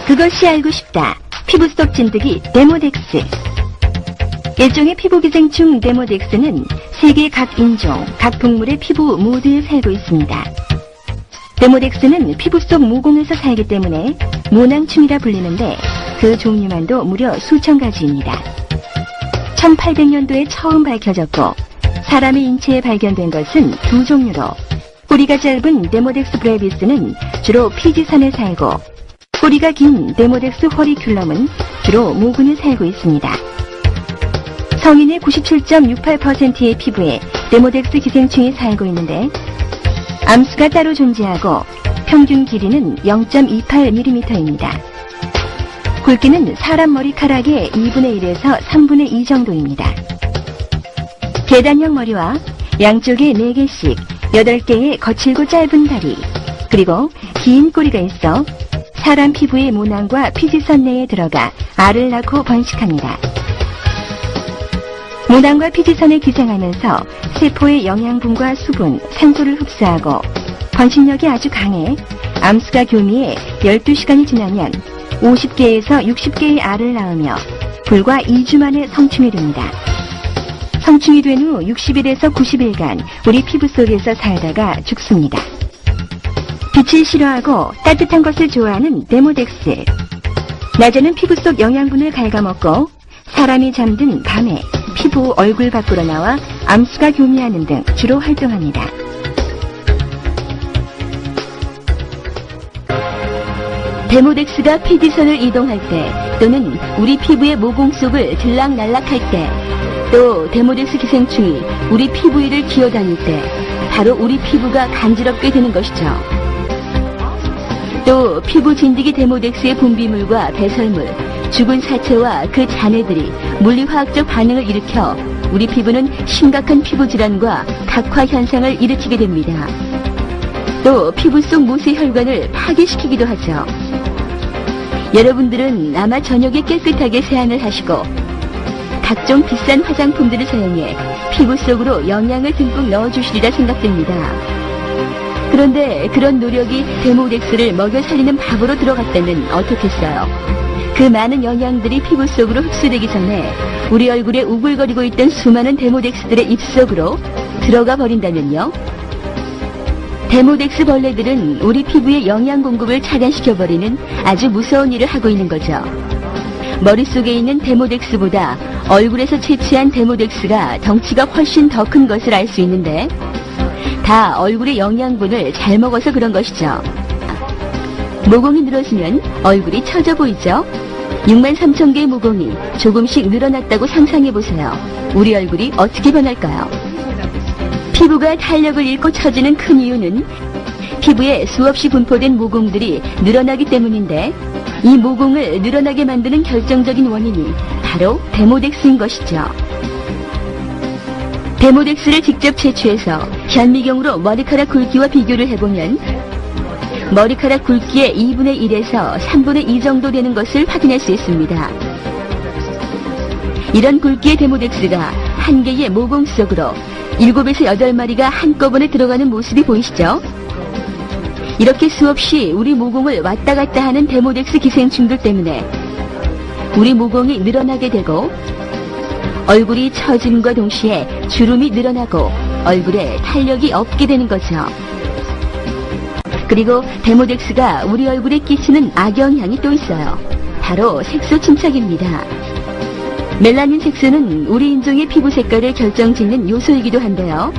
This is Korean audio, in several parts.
그것이 알고 싶다. 피부 속 진드기 데모덱스. 일종의 피부기생충 데모덱스는 세계 각 인종, 각 동물의 피부 모두에 살고 있습니다. 데모덱스는 피부 속 모공에서 살기 때문에 모낭충이라 불리는데 그 종류만도 무려 수천 가지입니다. 1800년도에 처음 밝혀졌고 사람의 인체에 발견된 것은 두 종류로 꼬리가 짧은 데모덱스 브레비스는 주로 피지선에 살고 꼬리가 긴 데모덱스 허리큘럼은 주로 모근에 살고 있습니다. 성인의 97.68%의 피부에 데모덱스 기생충이 살고 있는데 암수가 따로 존재하고 평균 길이는 0.28mm입니다. 굵기는 사람 머리카락의 2분의 1에서 3분의 2 정도입니다. 계단형 머리와 양쪽에 4개씩 8개의 거칠고 짧은 다리, 그리고 긴 꼬리가 있어 사람 피부의 모낭과 피지선 내에 들어가 알을 낳고 번식합니다. 모낭과 피지선에 기생하면서 세포의 영양분과 수분, 산소를 흡수하고 번식력이 아주 강해 암수가 교미해 12시간이 지나면 50개에서 60개의 알을 낳으며 불과 2주 만에 성충이 됩니다. 성충이 된 후 60일에서 90일간 우리 피부 속에서 살다가 죽습니다. 빛을 싫어하고 따뜻한 것을 좋아하는 데모덱스. 낮에는 피부 속 영양분을 갉아먹고 사람이 잠든 밤에 피부 얼굴 밖으로 나와 암수가 교미하는 등 주로 활동합니다. 데모덱스가 피지선을 이동할 때 또는 우리 피부의 모공 속을 들락날락할 때 또 데모덱스 기생충이 우리 피부 위를 기어다닐 때 바로 우리 피부가 간지럽게 되는 것이죠. 또 피부 진드기 데모덱스의 분비물과 배설물, 죽은 사체와 그 잔해들이 물리화학적 반응을 일으켜 우리 피부는 심각한 피부 질환과 각화 현상을 일으키게 됩니다. 또 피부 속 모세 혈관을 파괴시키기도 하죠. 여러분들은 아마 저녁에 깨끗하게 세안을 하시고 각종 비싼 화장품들을 사용해 피부 속으로 영양을 듬뿍 넣어주시리라 생각됩니다. 그런데 그런 노력이 데모덱스를 먹여 살리는 밥으로 들어갔다면 어떻겠어요? 그 많은 영양들이 피부 속으로 흡수되기 전에 우리 얼굴에 우글거리고 있던 수많은 데모덱스들의 입속으로 들어가 버린다면요? 데모덱스 벌레들은 우리 피부의 영양 공급을 차단시켜버리는 아주 무서운 일을 하고 있는 거죠. 머릿속에 있는 데모덱스보다 얼굴에서 채취한 데모덱스가 덩치가 훨씬 더 큰 것을 알 수 있는데 다 얼굴의 영양분을 잘 먹어서 그런 것이죠. 모공이 늘어지면 얼굴이 처져 보이죠? 63,000개의 모공이 조금씩 늘어났다고 상상해보세요. 우리 얼굴이 어떻게 변할까요? 피부가 탄력을 잃고 처지는 큰 이유는 피부에 수없이 분포된 모공들이 늘어나기 때문인데 이 모공을 늘어나게 만드는 결정적인 원인이 바로 데모덱스인 것이죠. 데모덱스를 직접 채취해서 현미경으로 머리카락 굵기와 비교를 해보면 머리카락 굵기의 2분의 1에서 3분의 2 정도 되는 것을 확인할 수 있습니다. 이런 굵기의 데모덱스가 한 개의 모공 속으로 7에서 8마리가 한꺼번에 들어가는 모습이 보이시죠? 이렇게 수없이 우리 모공을 왔다 갔다 하는 데모덱스 기생충들 때문에 우리 모공이 늘어나게 되고 얼굴이 처짐과 동시에 주름이 늘어나고 얼굴에 탄력이 없게 되는 거죠. 그리고 데모덱스가 우리 얼굴에 끼치는 악영향이 또 있어요. 바로 색소 침착입니다. 멜라닌 색소는 우리 인종의 피부 색깔을 결정짓는 요소이기도 한데요.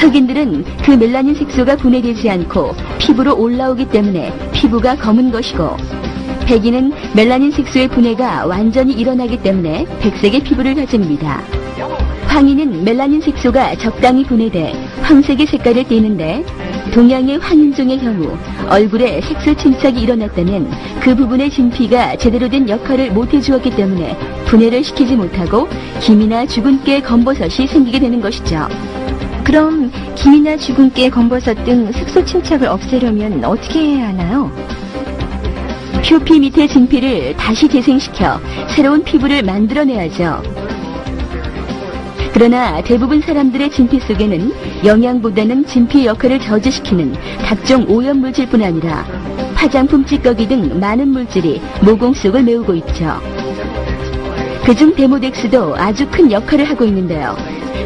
흑인들은 그 멜라닌 색소가 분해되지 않고 피부로 올라오기 때문에 피부가 검은 것이고 백인은 멜라닌 색소의 분해가 완전히 일어나기 때문에 백색의 피부를 가집니다. 황인은 멜라닌 색소가 적당히 분해돼 황색의 색깔을 띠는데 동양의 황인종의 경우 얼굴에 색소 침착이 일어났다면 그 부분의 진피가 제대로 된 역할을 못해주었기 때문에 분해를 시키지 못하고 김이나 주근깨 검버섯이 생기게 되는 것이죠. 그럼 김이나 주근깨, 검버섯 등 색소 침착을 없애려면 어떻게 해야 하나요? 표피 밑의 진피를 다시 재생시켜 새로운 피부를 만들어내야죠. 그러나 대부분 사람들의 진피 속에는 영양보다는 진피 역할을 저지시키는 각종 오염물질뿐 아니라 화장품 찌꺼기 등 많은 물질이 모공 속을 메우고 있죠. 그중 데모덱스도 아주 큰 역할을 하고 있는데요.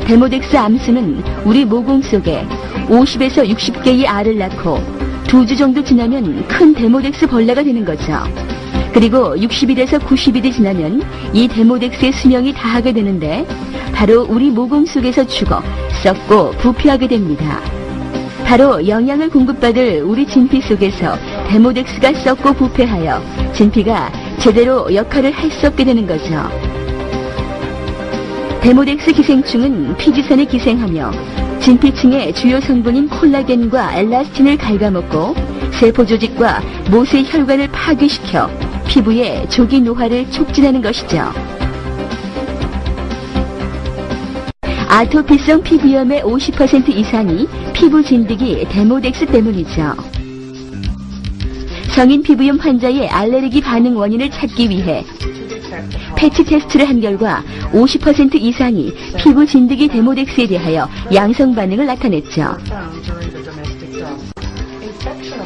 데모덱스 암수는 우리 모공 속에 50에서 60개의 알을 낳고 2주 정도 지나면 큰 데모덱스 벌레가 되는 거죠. 그리고 60일에서 90일이 지나면 이 데모덱스의 수명이 다하게 되는데 바로 우리 모공 속에서 죽어 썩고 부패하게 됩니다. 바로 영양을 공급받을 우리 진피 속에서 데모덱스가 썩고 부패하여 진피가 제대로 역할을 할 수 없게 되는 거죠. 데모덱스 기생충은 피지선에 기생하며 진피층의 주요 성분인 콜라겐과 엘라스틴을 갉아먹고 세포조직과 모세 혈관을 파괴시켜 피부의 조기 노화를 촉진하는 것이죠. 아토피성 피부염의 50% 이상이 피부 진드기 데모덱스 때문이죠. 성인 피부염 환자의 알레르기 반응 원인을 찾기 위해 패치 테스트를 한 결과 50% 이상이 피부 진드기 데모덱스에 대하여 양성 반응을 나타냈죠.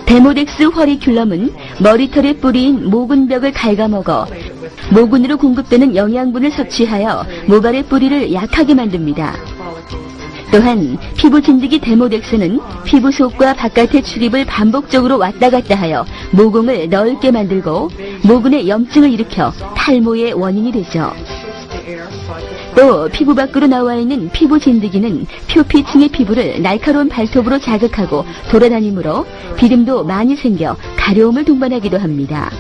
데모덱스 허리큘럼은 머리털의 뿌리인 모근벽을 갉아먹어 모근으로 공급되는 영양분을 섭취하여 모발의 뿌리를 약하게 만듭니다. 또한 피부 진드기 데모덱스는 피부 속과 바깥의 출입을 반복적으로 왔다 갔다 하여 모공을 넓게 만들고 모근에 염증을 일으켜 탈모의 원인이 되죠. 또 피부 밖으로 나와 있는 피부 진드기는 표피층의 피부를 날카로운 발톱으로 자극하고 돌아다니므로 비름도 많이 생겨 가려움을 동반하기도 합니다.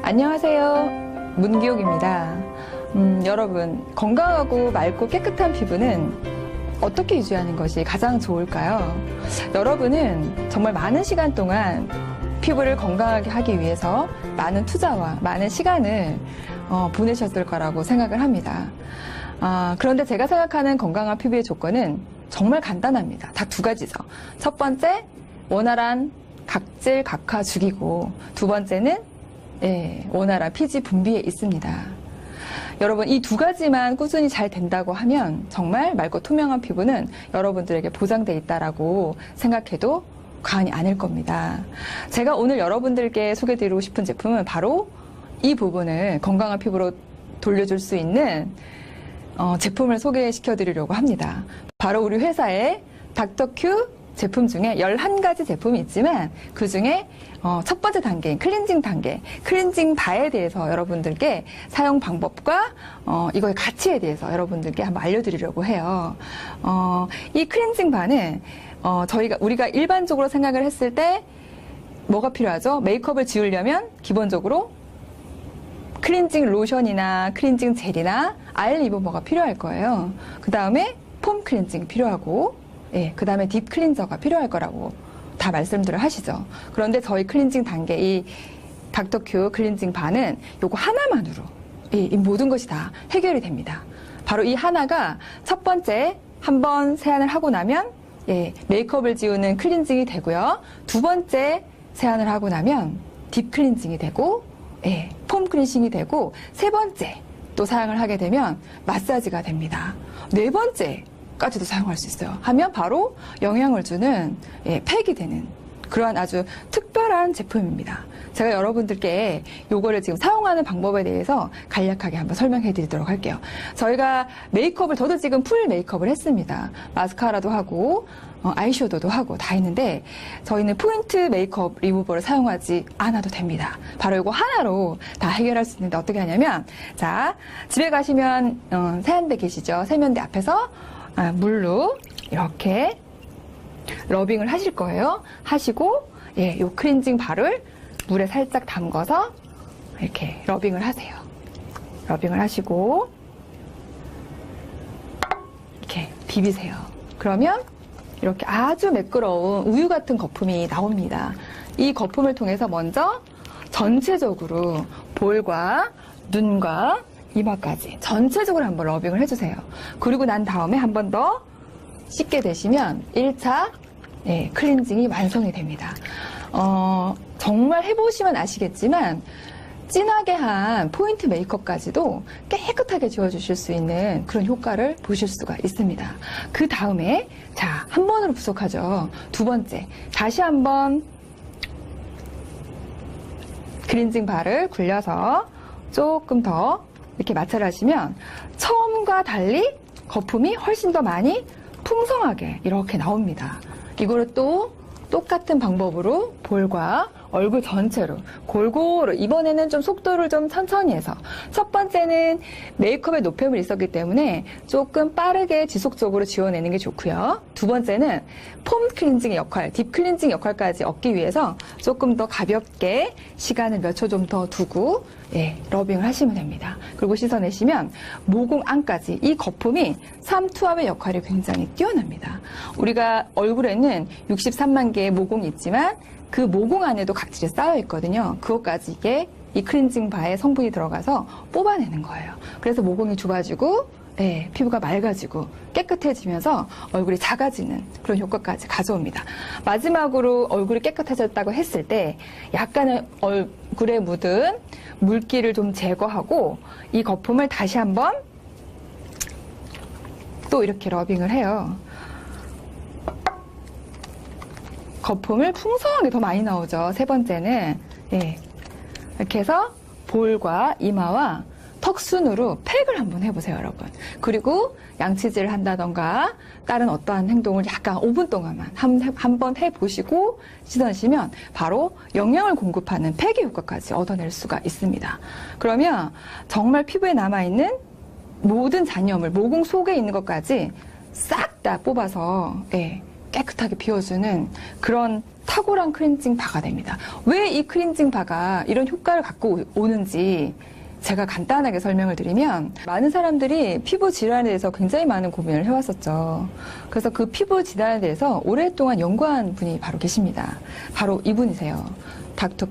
안녕하세요. 문기옥입니다. 여러분, 건강하고 맑고 깨끗한 피부는 어떻게 유지하는 것이 가장 좋을까요? 여러분은 정말 많은 시간 동안 피부를 건강하게 하기 위해서 많은 투자와 많은 시간을 보내셨을 거라고 생각을 합니다. 그런데 제가 생각하는 건강한 피부의 조건은 정말 간단합니다. 딱 두 가지죠. 첫 번째, 원활한 각질, 각화 주기고, 두 번째는 원활한 피지 분비에 있습니다. 여러분, 이 두 가지만 꾸준히 잘 된다고 하면 정말 맑고 투명한 피부는 여러분들에게 보장돼 있다라고 생각해도 과언이 아닐 겁니다. 제가 오늘 여러분들께 소개드리고 싶은 제품은 바로 이 부분을 건강한 피부로 돌려줄 수 있는 제품을 소개시켜 드리려고 합니다. 바로 우리 회사의 닥터큐 제품 중에 11가지 제품이 있지만 그 중에 첫 번째 단계인 클렌징 단계, 클렌징 바에 대해서 여러분들께 사용 방법과 이거의 가치에 대해서 여러분들께 한번 알려드리려고 해요. 이 클렌징 바는 우리가 일반적으로 생각을 했을 때 뭐가 필요하죠? 메이크업을 지우려면 기본적으로 클렌징 로션이나 클렌징 젤이나 아일 리무버가 필요할 거예요. 그 다음에 폼 클렌징 필요하고, 그 다음에 딥 클린저가 필요할 거라고 다 말씀들을 하시죠. 그런데 저희 클렌징 단계, 이 닥터큐 클렌징 바는 요거 하나만으로 이 모든 것이 다 해결이 됩니다. 바로 이 하나가 첫 번째 한번 세안을 하고 나면 메이크업을 지우는 클렌징이 되고요. 두 번째 세안을 하고 나면 딥 클렌징이 되고, 폼 클렌징이 되고, 세 번째 또 사용을 하게 되면 마사지가 됩니다. 네 번째까지도 사용할 수 있어요. 하면 바로 영양을 주는 팩이 되는 그러한 아주 특별한 제품입니다. 제가 여러분들께 요거를 지금 사용하는 방법에 대해서 간략하게 한번 설명해 드리도록 할게요. 저희가 메이크업을, 저도 지금 풀 메이크업을 했습니다. 마스카라도 하고 아이섀도우도 하고 다 했는데 저희는 포인트 메이크업 리무버를 사용하지 않아도 됩니다. 바로 이거 하나로 다 해결할 수 있는데 어떻게 하냐면, 자, 집에 가시면 세안대 계시죠? 세면대 앞에서 물로 이렇게 러빙을 하실 거예요. 하시고 요 클렌징 바를 물에 살짝 담궈서 이렇게 러빙을 하세요. 러빙을 하시고 이렇게 비비세요. 그러면 이렇게 아주 매끄러운 우유 같은 거품이 나옵니다. 이 거품을 통해서 먼저 전체적으로 볼과 눈과 이마까지 전체적으로 한번 러빙을 해주세요. 그리고 난 다음에 한 번 더 씻게 되시면 1차, 클렌징이 완성이 됩니다. 정말 해보시면 아시겠지만 진하게 한 포인트 메이크업까지도 깨끗하게 지워주실 수 있는 그런 효과를 보실 수가 있습니다. 그 다음에 자, 한 번으로 부족하죠. 두 번째, 다시 한번 클렌징 바를 굴려서 조금 더 이렇게 마찰 하시면 처음과 달리 거품이 훨씬 더 많이 풍성하게 이렇게 나옵니다. 이거를 또 똑같은 방법으로 볼과 얼굴 전체로 골고루, 이번에는 좀 속도를 좀 천천히 해서, 첫 번째는 메이크업에 노폐물이 있었기 때문에 조금 빠르게 지속적으로 지워내는 게 좋고요. 두 번째는 폼 클렌징의 역할, 딥 클렌징 역할까지 얻기 위해서 조금 더 가볍게 시간을 몇 초 좀 더 두고 러빙을 하시면 됩니다. 그리고 씻어내시면 모공 안까지 이 거품이 삼투압의 역할이 굉장히 뛰어납니다. 우리가 얼굴에는 63만 개의 모공이 있지만 그 모공 안에도 각질이 쌓여 있거든요. 그것까지 이게 이 클렌징 바에 성분이 들어가서 뽑아내는 거예요. 그래서 모공이 좁아지고 피부가 맑아지고 깨끗해지면서 얼굴이 작아지는 그런 효과까지 가져옵니다. 마지막으로 얼굴이 깨끗해졌다고 했을 때 약간의 얼굴에 묻은 물기를 좀 제거하고 이 거품을 다시 한번 또 이렇게 러빙을 해요. 거품을 풍성하게 더 많이 나오죠. 세 번째는 이렇게 해서 볼과 이마와 턱순으로 팩을 한번 해보세요, 여러분. 그리고 양치질을 한다던가 다른 어떠한 행동을 약간 5분 동안만 한번 해보시고 씻어내시면 바로 영양을 공급하는 팩의 효과까지 얻어낼 수가 있습니다. 그러면 정말 피부에 남아있는 모든 잔여물, 모공 속에 있는 것까지 싹 다 뽑아서 깨끗하게 비워주는 그런 탁월한 클렌징 바가 됩니다. 왜 이 클렌징 바가 이런 효과를 갖고 오는지 제가 간단하게 설명을 드리면, 많은 사람들이 피부 질환에 대해서 굉장히 많은 고민을 해왔었죠. 그래서 그 피부 질환에 대해서 오랫동안 연구한 분이 바로 계십니다. 바로 이분이세요. 닥터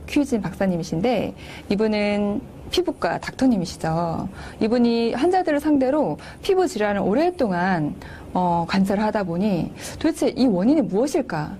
큐진 박사님이신데, 이분은 피부과 닥터님이시죠. 이분이 환자들을 상대로 피부 질환을 오랫동안 관찰을 하다 보니 도대체 이 원인이 무엇일까?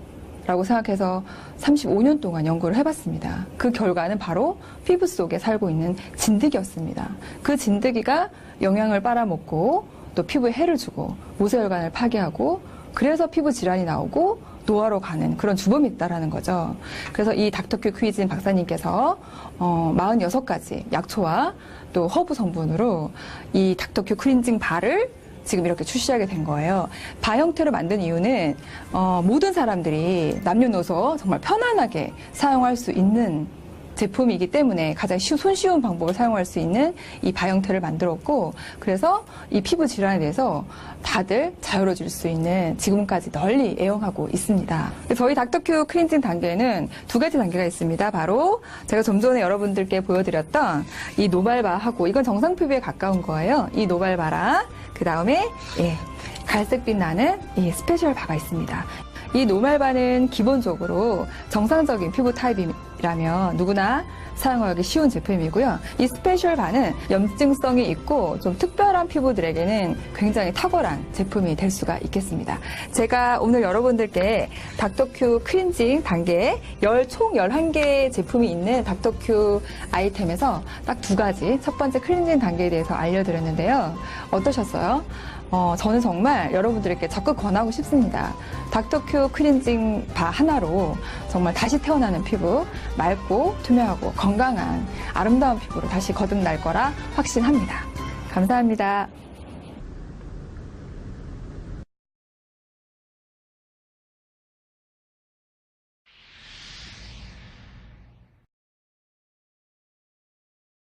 라고 생각해서 35년 동안 연구를 해봤습니다. 그 결과는 바로 피부 속에 살고 있는 진드기였습니다. 그 진드기가 영양을 빨아먹고 또 피부에 해를 주고 모세혈관을 파괴하고, 그래서 피부 질환이 나오고 노화로 가는 그런 주범이 있다라는 거죠. 그래서 이 닥터큐 퀴진 박사님께서 46가지 약초와 또 허브 성분으로 이 닥터큐 클렌징 바를 지금 이렇게 출시하게 된 거예요. 바 형태로 만든 이유는 모든 사람들이 남녀노소 정말 편안하게 사용할 수 있는 제품이기 때문에 가장 손쉬운 방법을 사용할 수 있는 이 바 형태를 만들었고, 그래서 이 피부 질환에 대해서 다들 자유로워질 수 있는 지금까지 널리 애용하고 있습니다. 저희 닥터큐 클렌징 단계에는 두 가지 단계가 있습니다. 바로 제가 좀 전에 여러분들께 보여드렸던 이 노발바하고, 이건 정상 피부에 가까운 거예요. 이 노발바랑 그 다음에 갈색빛 나는 이 스페셜 바가 있습니다. 이 노말바는 기본적으로 정상적인 피부 타입이라면 누구나 사용하기 쉬운 제품이고요. 이 스페셜 바는 염증성이 있고 좀 특별한 피부들에게는 굉장히 탁월한 제품이 될 수가 있겠습니다. 제가 오늘 여러분들께 닥터큐 클렌징 단계에 총 11개의 제품이 있는 닥터큐 아이템에서 딱 두 가지, 첫 번째 클렌징 단계에 대해서 알려드렸는데요. 어떠셨어요? 저는 정말 여러분들에게 적극 권하고 싶습니다. 닥터큐 클렌징 바 하나로 정말 다시 태어나는 피부, 맑고 투명하고 건강한 아름다운 피부로 다시 거듭날 거라 확신합니다. 감사합니다.